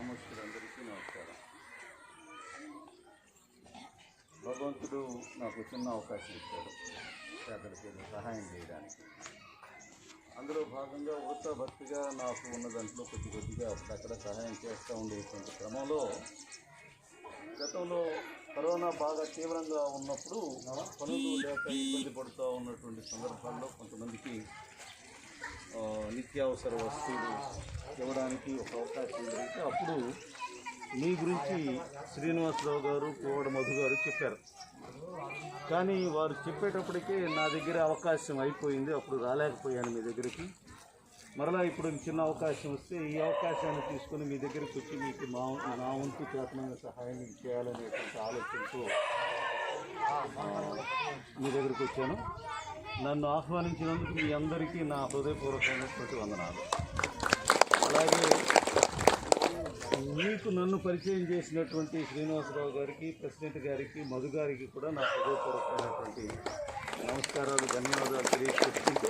గ్రామస్తులందరికీ నమస్కారం. భగవంతుడు నాకు చిన్న అవకాశం ఇచ్చాడు పేదలకి సహాయం చేయడానికి. అందులో భాగంగా భక్తిగా నాకు ఉన్న దాంట్లో కొద్దిగా అక్కడక్కడ సహాయం చేస్తూ ఉండేటువంటి క్రమంలో గతంలో కరోనా బాగా తీవ్రంగా ఉన్నప్పుడు పనులు లేక ఇబ్బంది పడుతూ ఉన్నటువంటి సందర్భాల్లో కొంతమందికి నిత్యావసర వస్తువులు ఇవ్వడానికి ఒక అవకాశం జరిగితే అప్పుడు మీ గురించి శ్రీనివాసరావు గారు పువ్వాడ మధు గారు చెప్పారు. కానీ వారు చెప్పేటప్పటికే నా దగ్గర అవకాశం అయిపోయింది, అప్పుడు రాలేకపోయాను మీ దగ్గరికి. మరలా ఇప్పుడు చిన్న అవకాశం వస్తే ఈ అవకాశాన్ని తీసుకొని మీ దగ్గరికి వచ్చి మీకు నా వంతు చేతనంగా సహాయం చేయాలనేటువంటి ఆలోచనతో మీ దగ్గరికి వచ్చాను. నన్ను ఆహ్వానించినందుకు మీ అందరికీ నా హృదయపూర్వకమైనటువంటి వందనాలు. అలాగే మీకు నన్ను పరిచయం చేసినటువంటి శ్రీనివాసరావు గారికి, ప్రెసిడెంట్ గారికి, మధు గారికి కూడా నా హృదయపూర్వకమైనటువంటి నమస్కారాలు, ధన్యవాదాలు తెలియజేసుకుంటూ